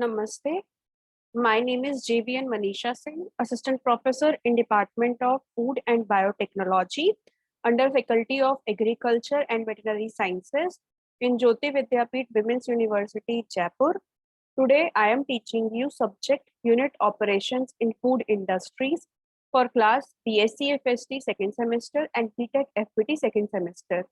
Namaste. My name is JVN Manisha Singh, Assistant Professor in Department of Food and Biotechnology under Faculty of Agriculture and Veterinary Sciences in Jyoti Vidyapeeth Women's University, Jaipur. Today, I am teaching you subject Unit Operations in Food Industries for class BSc FST second semester and BTech FPT second semester.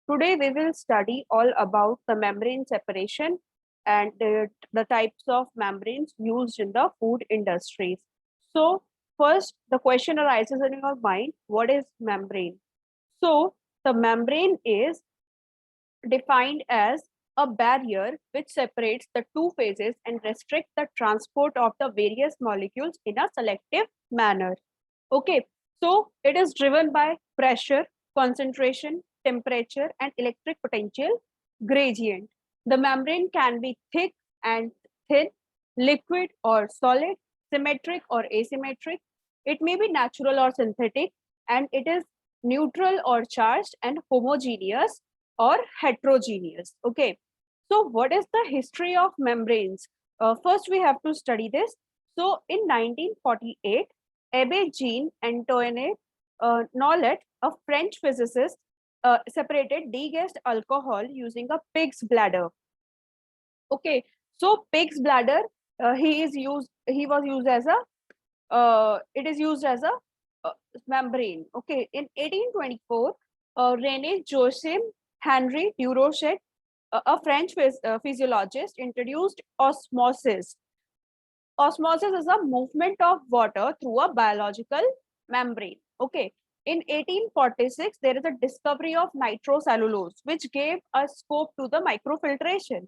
Today, we will study all about the membrane separation and the types of membranes used in the food industries. So, first, the question arises in your mind, what is membrane? So, the membrane is defined as a barrier which separates the two phases and restricts the transport of the various molecules in a selective manner. Okay, so it is driven by pressure, concentration, temperature, and electric potential gradient. The membrane can be thick and thin, liquid or solid, symmetric or asymmetric. It may be natural or synthetic, and it is neutral or charged and homogeneous or heterogeneous. Okay, so what is the history of membranes? First, we have to study this. So, in 1948, Abbé Jean Antoine Nollet, a French physicist, separated degassed alcohol using a pig's bladder. Okay, so pig's bladder, he was used as a it is used as a membrane. Okay, in 1824, Rene Joachim Henry Durochet, a French physiologist, introduced osmosis. Osmosis is a movement of water through a biological membrane. Okay. In 1846, there is a discovery of nitrocellulose, which gave a scope to the microfiltration.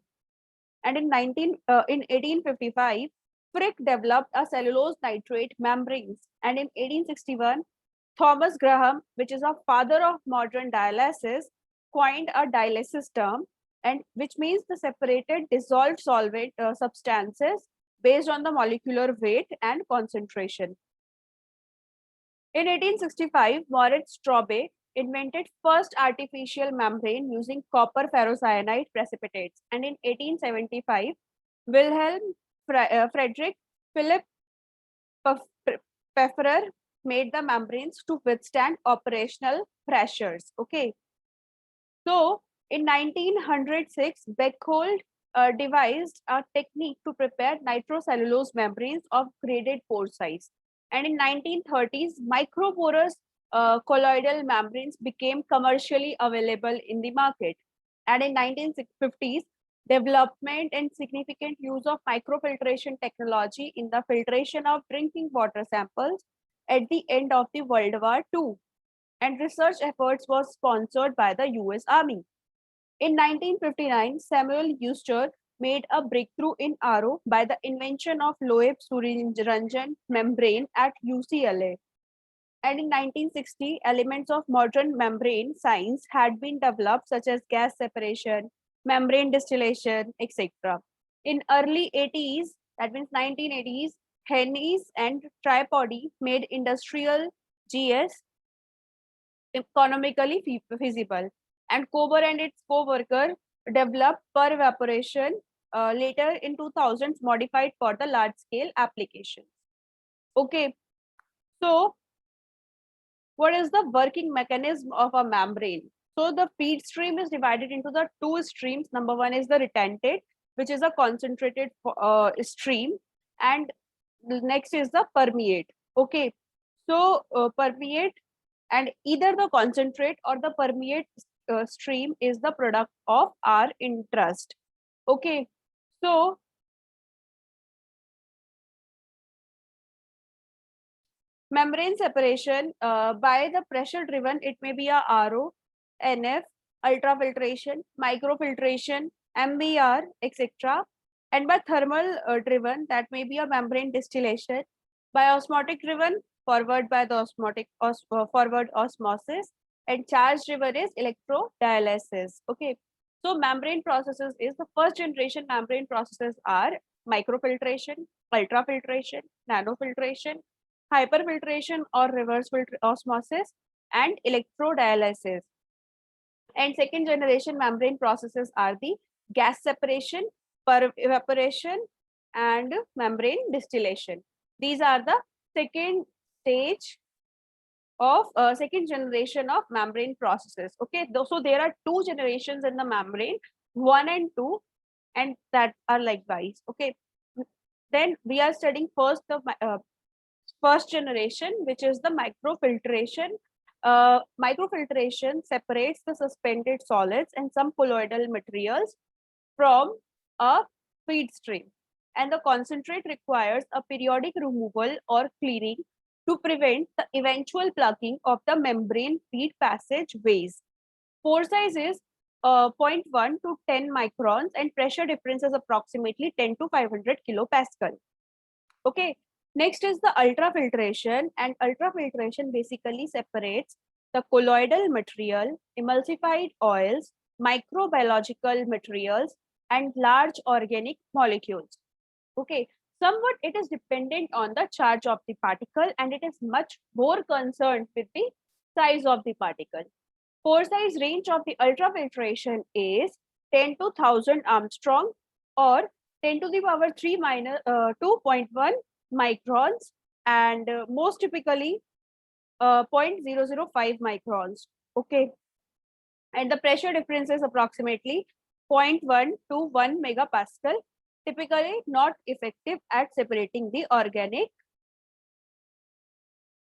And in 1855, Frick developed a cellulose nitrate membranes. And in 1861, Thomas Graham, which is a father of modern dialysis, coined a dialysis term, and which means the separated dissolved solvent substances based on the molecular weight and concentration. In 1865, Moritz Straube invented first artificial membrane using copper ferrocyanide precipitates. And in 1875, Wilhelm Friedrich Philipp Pfeffer made the membranes to withstand operational pressures. Okay. So, in 1906, Beckhold devised a technique to prepare nitrocellulose membranes of graded pore size. And in 1930s, microporous colloidal membranes became commercially available in the market. And in 1950s, development and significant use of microfiltration technology in the filtration of drinking water samples at the end of the World War II. And research efforts was sponsored by the US Army. In 1959, Samuel Euster made a breakthrough in RO by the invention of Loeb Surinjanjan membrane at UCLA. And in 1960, elements of modern membrane science had been developed, such as gas separation, membrane distillation, etc. In early 80s, that means 1980s, Hennies and Tripodi made industrial GS economically feasible. And Kober and its co-worker developed per evaporation later in 2000s, modified for the large-scale applications. Okay, so what is the working mechanism of a membrane? So the feed stream is divided into the two streams. Number one is the retentate, which is a concentrated stream, and the next is the permeate. Okay, so permeate, and either the concentrate or the permeate stream is the product of our interest. Okay, so membrane separation by the pressure driven, it may be a RO, NF, ultrafiltration, microfiltration, MBR, etc. And by thermal driven, that may be a membrane distillation. By osmotic driven, forward by the forward osmosis, and charge driven is electrodialysis. Okay, so membrane processes is the first generation membrane processes are microfiltration, ultrafiltration, nanofiltration, hyperfiltration or reverse osmosis, and electrodialysis. And second generation membrane processes are the gas separation, per evaporation, and membrane distillation. These are the second stage of second generation of membrane processes. Okay, so there are two generations in the membrane, 1 and 2, and that are likewise. Okay, then we are studying first the first generation, which is the microfiltration. Microfiltration separates the suspended solids and some colloidal materials from a feed stream, and the concentrate requires a periodic removal or cleaning to prevent the eventual plugging of the membrane feed passage ways. Pore size is 0.1 to 10 microns and pressure difference is approximately 10 to 500 kilopascal. Okay, next is the ultrafiltration, and ultrafiltration basically separates the colloidal material, emulsified oils, microbiological materials, and large organic molecules. Okay, somewhat it is dependent on the charge of the particle and it is much more concerned with the size of the particle. Pore size range of the ultrafiltration is 10 to 1000 Armstrong or 10 to the power 3 minus 2.1 microns, and most typically 0.005 microns. Okay, and the pressure difference is approximately 0.1 to 1 megapascal, typically not effective at separating the organic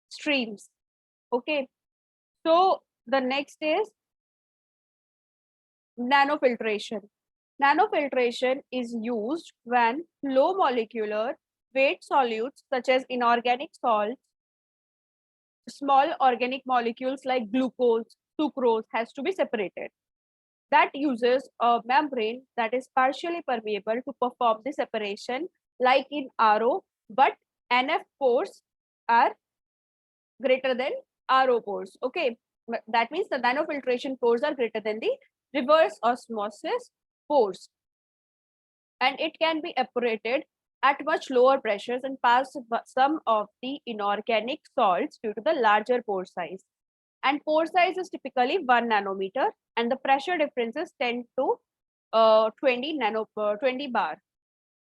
streams. Okay, so the next is nanofiltration. Nanofiltration is used when low molecular weight solutes such as inorganic salts, small organic molecules like glucose, sucrose has to be separated. That uses a membrane that is partially permeable to perform the separation like in RO, but NF pores are greater than RO pores. Okay, that means the nanofiltration pores are greater than the reverse osmosis pores, and it can be evaporated at much lower pressures and pass some of the inorganic salts due to the larger pore size. And pore size is typically 1 nanometer and the pressure difference is 10 to 20 bar.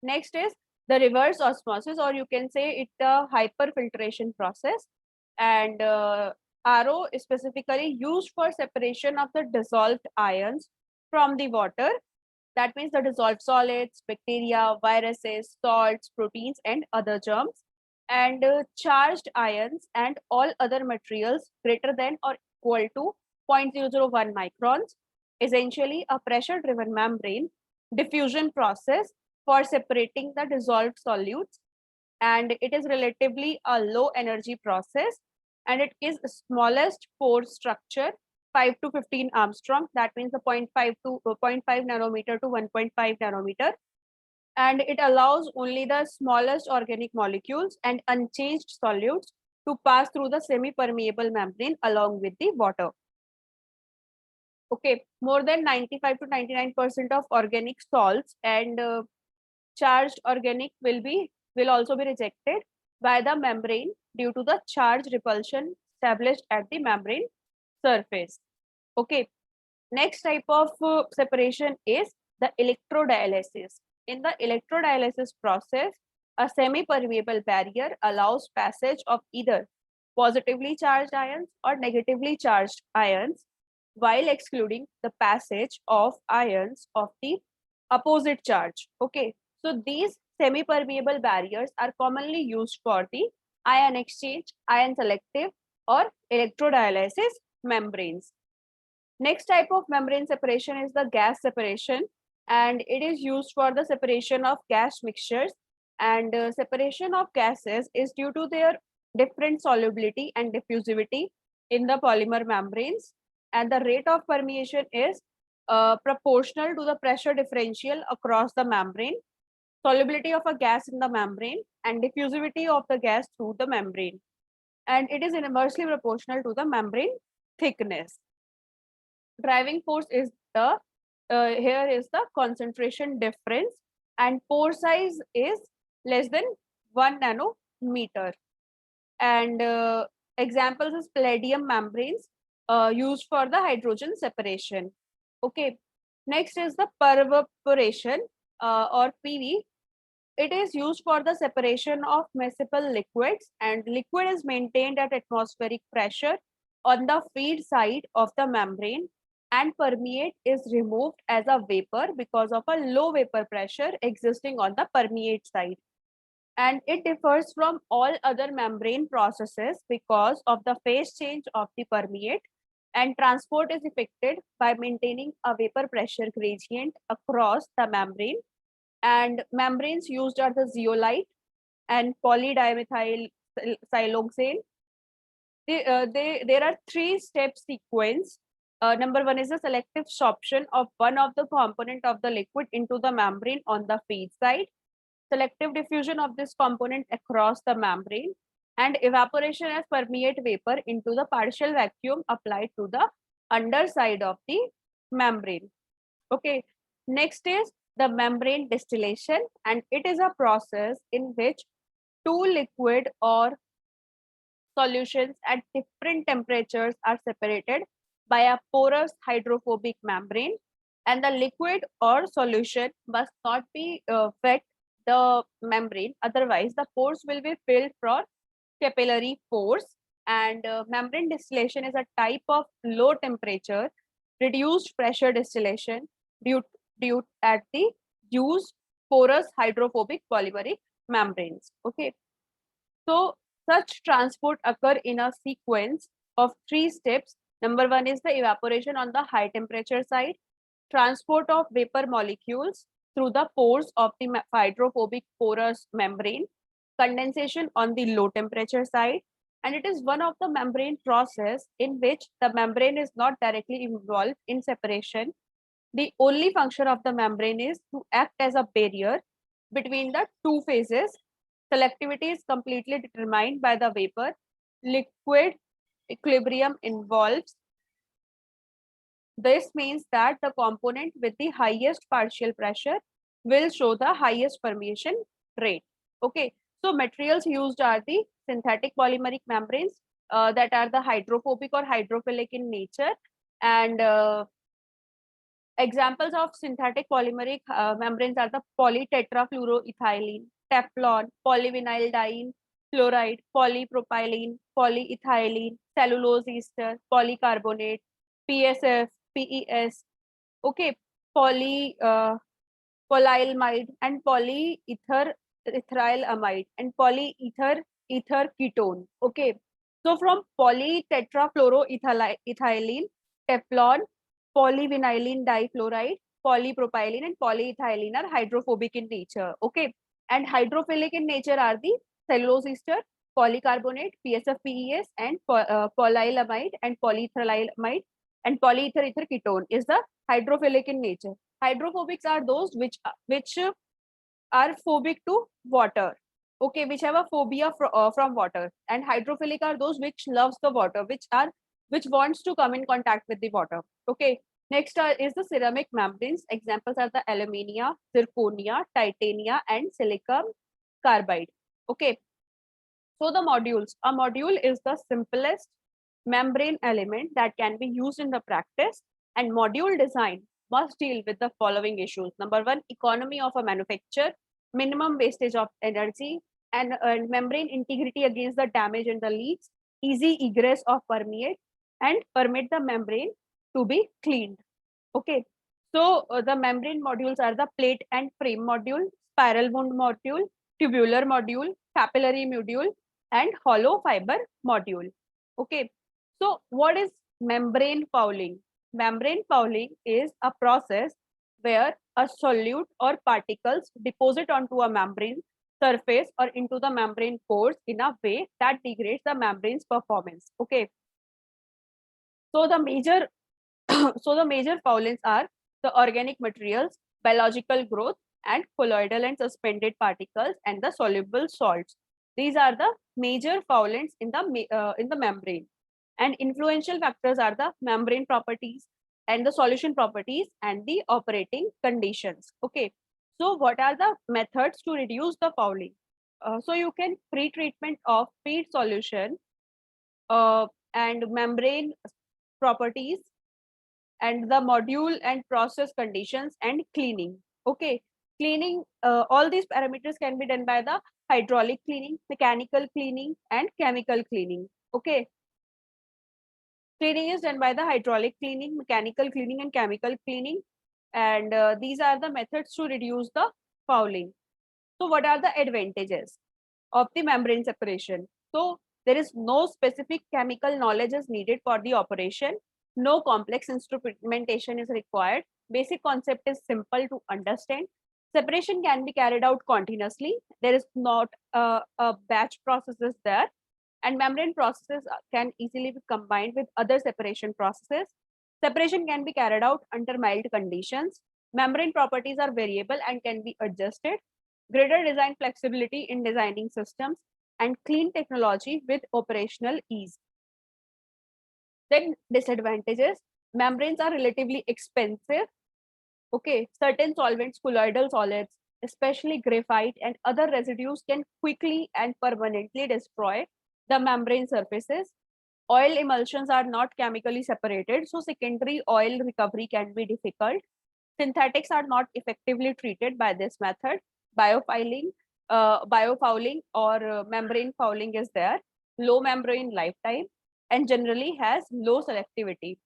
Next is the reverse osmosis, or you can say it's a hyperfiltration process, and RO is specifically used for separation of the dissolved ions from the water. That means the dissolved solids, bacteria, viruses, salts, proteins, and other germs, and charged ions and all other materials greater than or equal to 0.001 microns. Essentially, a pressure-driven membrane diffusion process for separating the dissolved solutes, and it is relatively a low energy process, and it is smallest pore structure 5 to 15 Armstrong. That means the 0.5 to 0.5 nanometer to 1.5 nanometer, and it allows only the smallest organic molecules and unchanged solutes to pass through the semi-permeable membrane along with the water. Okay, more than 95 to 99% of organic salts and charged organic will also be rejected by the membrane due to the charge repulsion established at the membrane surface. Okay, next type of separation is the electrodialysis. In the electrodialysis process, a semi-permeable barrier allows passage of either positively charged ions or negatively charged ions while excluding the passage of ions of the opposite charge. Okay, so these semi-permeable barriers are commonly used for the ion exchange, ion selective, or electrodialysis membranes. Next type of membrane separation is the gas separation, and it is used for the separation of gas mixtures, and separation of gases is due to their different solubility and diffusivity in the polymer membranes, and the rate of permeation is proportional to the pressure differential across the membrane, solubility of a gas in the membrane, and diffusivity of the gas through the membrane, and it is inversely proportional to the membrane thickness. Driving force is the here is the concentration difference, and pore size is less than 1 nanometer, and examples is palladium membranes used for the hydrogen separation. Okay, next is the pervaporation or PV. It is used for the separation of miscible liquids, and liquid is maintained at atmospheric pressure on the feed side of the membrane, and permeate is removed as a vapor because of a low vapor pressure existing on the permeate side. And it differs from all other membrane processes because of the phase change of the permeate, and transport is effected by maintaining a vapor pressure gradient across the membrane. And membranes used are the zeolite and polydimethyl siloxane. There are three-step sequence. Number one is the selective sorption of one of the component of the liquid into the membrane on the feed side, selective diffusion of this component across the membrane, and evaporation as permeate vapor into the partial vacuum applied to the underside of the membrane. Okay, next is the membrane distillation, and it is a process in which two liquid or solutions at different temperatures are separated by a porous hydrophobic membrane, and the liquid or solution must not be wet the membrane, otherwise the pores will be filled for capillary pores. And membrane distillation is a type of low temperature reduced pressure distillation due at the used porous hydrophobic polymeric membranes. Okay, so such transport occur in a sequence of three steps. Number one is the evaporation on the high temperature side, transport of vapor molecules through the pores of the hydrophobic porous membrane, condensation on the low temperature side, and it is one of the membrane process in which the membrane is not directly involved in separation. The only function of the membrane is to act as a barrier between the two phases. Selectivity is completely determined by the vapor liquid equilibrium involves. This means that the component with the highest partial pressure will show the highest permeation rate. Okay, so materials used are the synthetic polymeric membranes that are the hydrophobic or hydrophilic in nature. And examples of synthetic polymeric membranes are the polytetrafluoroethylene, Teflon, polyvinylidene fluoride, polypropylene, polyethylene, cellulose ester, polycarbonate, PSF, PES, okay, polyamide and polyethylamide and polyether ketone. Okay, so from polytetrafluoroethylene, Teflon, polyvinylene difluoride, polypropylene, and polyethylene are hydrophobic in nature. Okay, and hydrophilic in nature are the cellulose ester, polycarbonate, PSF, PES, and polyamide and polyethylamide, and polyether ketone is the hydrophilic in nature. Hydrophobics are those which are phobic to water. Okay, which have a phobia from water, and hydrophilic are those which loves the water, which wants to come in contact with the water. Okay, next is the ceramic membranes. Examples are the alumina, zirconia, titania, and silicon carbide. Okay, so the modules. A module is the simplest membrane element that can be used in the practice, and module design must deal with the following issues. Number one, economy of a manufacture, minimum wastage of energy, and membrane integrity against the damage and the leaks, easy egress of permeate, and permit the membrane to be cleaned. Okay, so the membrane modules are the plate and frame module, spiral wound module, tubular module, capillary module, and hollow fiber module. Okay, so what is membrane fouling? Membrane fouling is a process where a solute or particles deposit onto a membrane surface or into the membrane pores in a way that degrades the membrane's performance. Okay, so the major foulings are the organic materials, biological growth, and colloidal and suspended particles, and the soluble salts. These are the major foulants in the membrane. And influential factors are the membrane properties and the solution properties and the operating conditions. Okay, so what are the methods to reduce the fouling? So you can pre-treatment of feed solution and membrane properties and the module and process conditions and cleaning. Okay, Cleaning, all these parameters can be done by the hydraulic cleaning, mechanical cleaning, and chemical cleaning. Okay. Cleaning is done by the hydraulic cleaning, mechanical cleaning, and chemical cleaning. And these are the methods to reduce the fouling. So what are the advantages of the membrane separation? So there is no specific chemical knowledge is needed for the operation. No complex instrumentation is required. Basic concept is simple to understand. Separation can be carried out continuously. There is not a batch processes there, and membrane processes can easily be combined with other separation processes. Separation can be carried out under mild conditions. Membrane properties are variable and can be adjusted. Greater design flexibility in designing systems, and clean technology with operational ease. Then disadvantages: membranes are relatively expensive. Okay, certain solvents, colloidal solids, especially graphite and other residues, can quickly and permanently destroy the membrane surfaces. Oil emulsions are not chemically separated, so secondary oil recovery can be difficult. Synthetics are not effectively treated by this method. Biofouling, biofouling or membrane fouling is there. Low membrane lifetime and generally has low selectivity.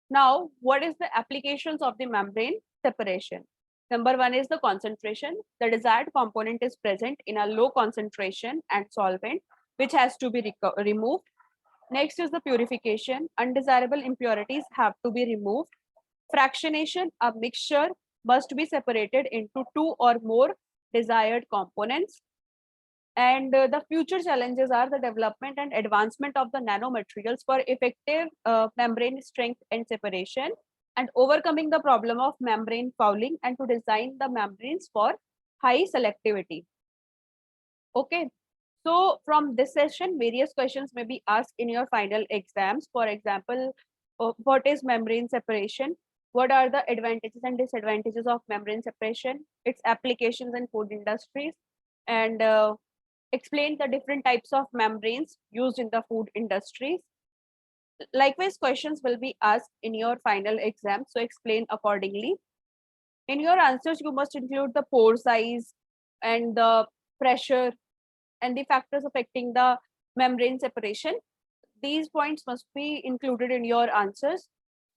Now, what is the applications of the membrane separation? Number one is the concentration. The desired component is present in a low concentration and solvent, which has to be removed. Next is the purification. Undesirable impurities have to be removed. Fractionation, a mixture must be separated into two or more desired components. And the future challenges are the development and advancement of the nanomaterials for effective membrane strength and separation, and overcoming the problem of membrane fouling, and to design the membranes for high selectivity. Okay. So from this session, various questions may be asked in your final exams. For example, what is membrane separation? What are the advantages and disadvantages of membrane separation? Its applications in food industries, and explain the different types of membranes used in the food industries. Likewise, questions will be asked in your final exam, so explain accordingly. In your answers, you must include the pore size and the pressure and the factors affecting the membrane separation. These points must be included in your answers,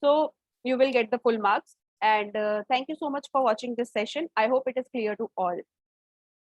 so you will get the full marks. And thank you so much for watching this session. I hope it is clear to all.